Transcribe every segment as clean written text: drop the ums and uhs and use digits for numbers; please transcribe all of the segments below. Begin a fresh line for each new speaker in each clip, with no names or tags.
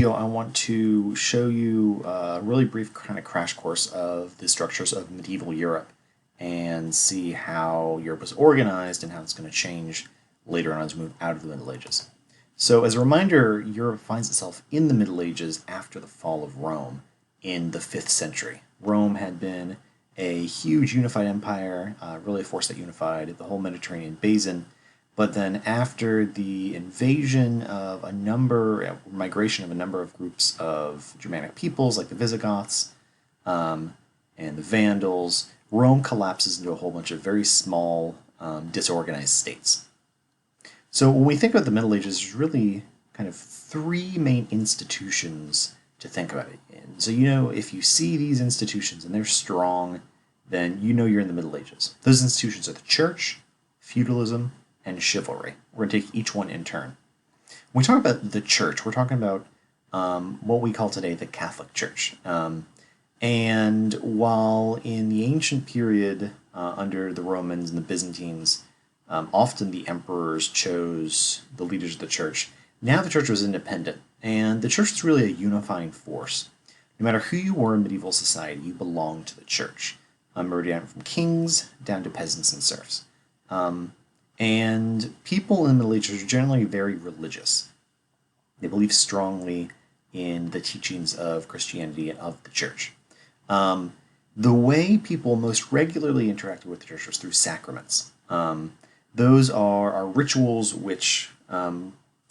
video, I want to show you a really brief kind of crash course of the structures of medieval Europe and see how Europe was organized and how it's going to change later on as we move out of the Middle Ages. So as a reminder, Europe finds itself in the Middle Ages after the fall of Rome in the 5th century. Rome had been a huge unified empire, really a force that unified the whole Mediterranean basin. But then after the invasion of migration of a number of groups of Germanic peoples like the Visigoths and the Vandals, Rome collapses into a whole bunch of very small, disorganized states. So when we think about the Middle Ages, there's really kind of three main institutions to think about it in. So if you see these institutions and they're strong, then you're in the Middle Ages. Those institutions are the church, feudalism, and chivalry. We're going to take each one in turn. When we talk about the church, we're talking about what we call today the Catholic Church. And while in the ancient period under the Romans and the Byzantines, often the emperors chose the leaders of the church, now the church was independent, and the church was really a unifying force. No matter who you were in medieval society, you belonged to the church. From kings down to peasants and serfs. And people in the Middle Ages are generally very religious. They believe strongly in the teachings of Christianity and of the church. The way people most regularly interacted with the church was through sacraments. Those are rituals which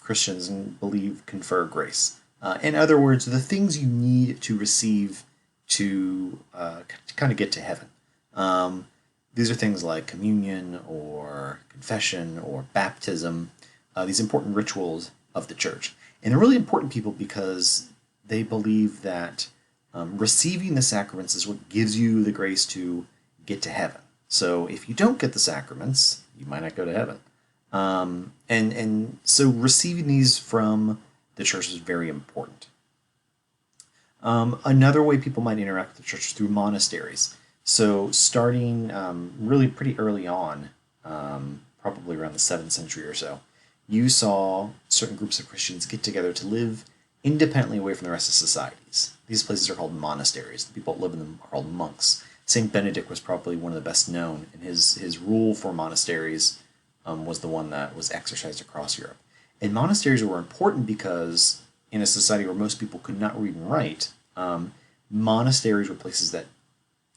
Christians believe confer grace. In other words, the things you need to receive to kind of get to heaven. These are things like communion or confession or baptism, these important rituals of the church. And they're really important people because they believe that receiving the sacraments is what gives you the grace to get to heaven. So if you don't get the sacraments, you might not go to heaven. And so receiving these from the church is very important. Another way people might interact with the church is through monasteries. So starting really pretty early on, probably around the 7th century or so, you saw certain groups of Christians get together to live independently away from the rest of societies. These places are called monasteries. The people that live in them are called monks. Saint Benedict was probably one of the best known, and his rule for monasteries was the one that was exercised across Europe. And monasteries were important because in a society where most people could not read and write, monasteries were places that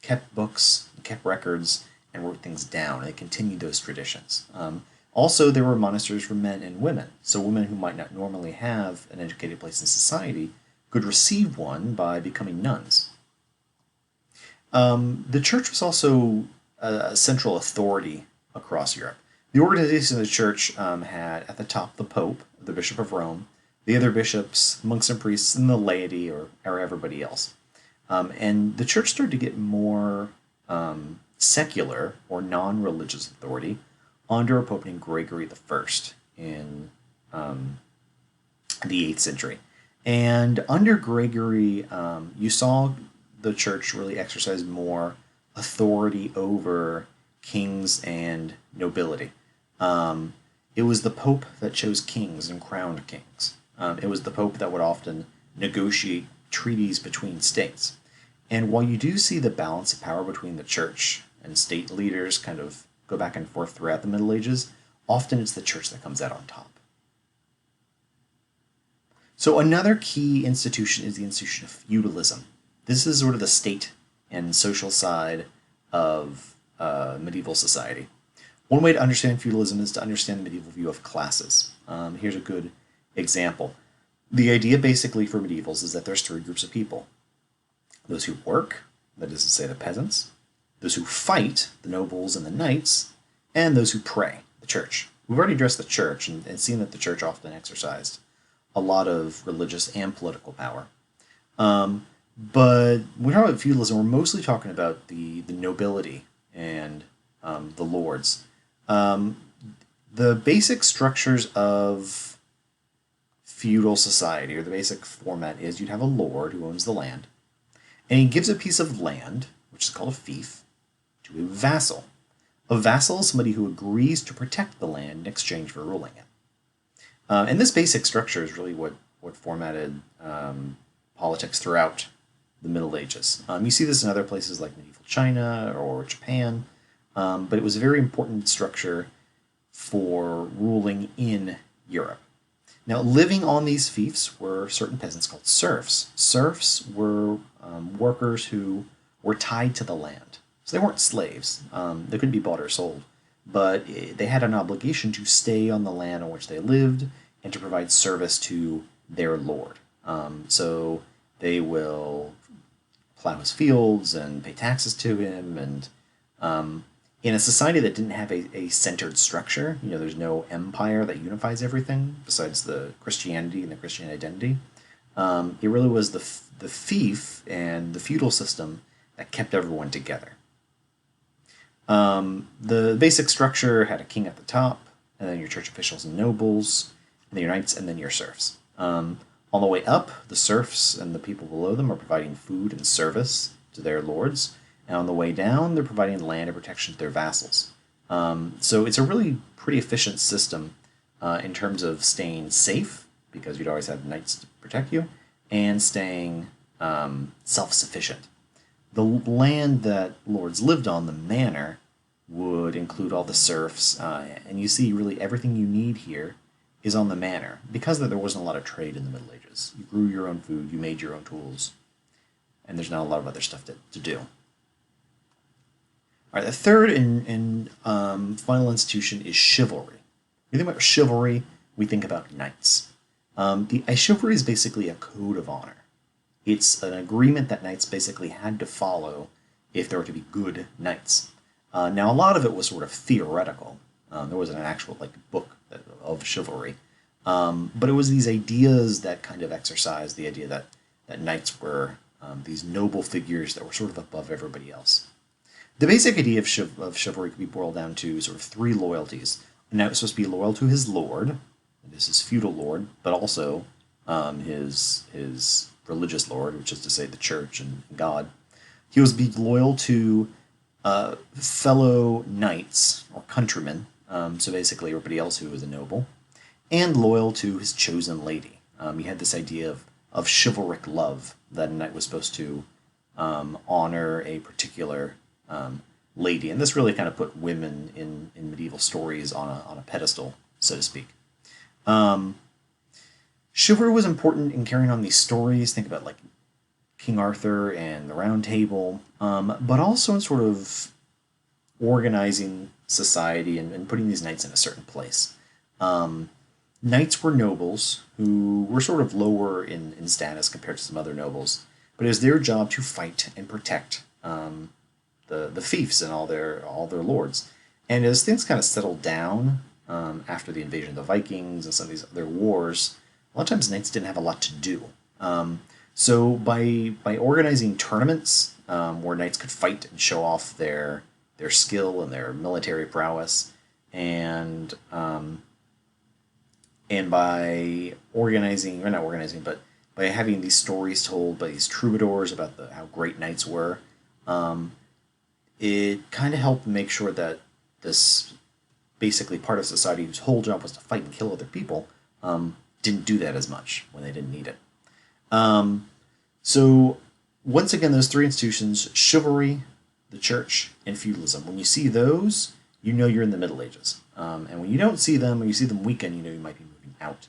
kept books, kept records, and wrote things down. They continued those traditions. Also, there were monasteries for men and women. So women who might not normally have an educated place in society could receive one by becoming nuns. The church was also a central authority across Europe. The organization of the church had at the top the Pope, the Bishop of Rome, the other bishops, monks and priests, and the laity, or everybody else. And the church started to get more secular or non-religious authority under a pope named Gregory I in the 8th century. And under Gregory, you saw the church really exercise more authority over kings and nobility. It was the pope that chose kings and crowned kings. It was the pope that would often negotiate treaties between states. And while you do see the balance of power between the church and state leaders kind of go back and forth throughout the Middle Ages, often it's the church that comes out on top. So another key institution is the institution of feudalism. This is sort of the state and social side of medieval society. One way to understand feudalism is to understand the medieval view of classes. Here's a good example. The idea basically for medievals is that there's three groups of people. Those who work, that is to say the peasants, those who fight, the nobles and the knights, and those who pray, the church. We've already addressed the church and seen that the church often exercised a lot of religious and political power. But when we talk about feudalism, we're mostly talking about the nobility and the lords. The basic structures of feudal society, or the basic format, is you'd have a lord who owns the land, and he gives a piece of land, which is called a fief, to a vassal. A vassal is somebody who agrees to protect the land in exchange for ruling it. And this basic structure is really what what formatted politics throughout the Middle Ages. You see this in other places like medieval China or Japan, but it was a very important structure for ruling in Europe. Now, living on these fiefs were certain peasants called serfs. Serfs were workers who were tied to the land. So they weren't slaves. They couldn't be bought or sold. But they had an obligation to stay on the land on which they lived and to provide service to their lord. So they will plow his fields and pay taxes to him. And in a society that didn't have a centered structure, there's no empire that unifies everything besides the Christianity and the Christian identity. It really was the fief and the feudal system that kept everyone together. The basic structure had a king at the top, and then your church officials and nobles, and then your knights, and then your serfs. On the way up, the serfs and the people below them are providing food and service to their lords, and on the way down, they're providing land and protection to their vassals. So it's a really pretty efficient system in terms of staying safe, because you'd always have knights to protect you, and staying self-sufficient. The land that lords lived on, the manor, would include all the serfs, and you see really everything you need here is on the manor, because there wasn't a lot of trade in the Middle Ages. You grew your own food, you made your own tools, and there's not a lot of other stuff to do. All right, the third and final institution is chivalry. When we think about chivalry, we think about knights. A chivalry is basically a code of honor. It's an agreement that knights basically had to follow if they were to be good knights. Now, a lot of it was sort of theoretical. There wasn't an actual book of chivalry, but it was these ideas that kind of exercised the idea that knights were these noble figures that were sort of above everybody else. The basic idea of chivalry could be boiled down to sort of three loyalties. A knight was supposed to be loyal to his lord, this is feudal lord, but also his religious lord, which is to say the church and God. He was to be loyal to fellow knights or countrymen, so basically everybody else who was a noble, and loyal to his chosen lady. He had this idea of chivalric love, that a knight was supposed to honor a particular lady, and this really kind of put women in medieval stories on a pedestal, so to speak. Chivalry was important in carrying on these stories. Think about King Arthur and the Round Table, but also in sort of organizing society and putting these knights in a certain place. Knights were nobles who were sort of lower in status compared to some other nobles, but it was their job to fight and protect the fiefs and all their lords. And as things kind of settled down after the invasion of the Vikings and some of these other wars, a lot of times knights didn't have a lot to do. So by organizing tournaments where knights could fight and show off their skill and their military prowess, and by organizing, or not organizing, but by having these stories told by these troubadours about how great knights were, it kind of helped make sure that this basically part of society whose whole job was to fight and kill other people didn't do that as much when they didn't need it. So once again, those three institutions, chivalry, the church, and feudalism, when you see those, you know you're in the Middle Ages. And when you don't see them, or you see them weaken, you know you might be moving out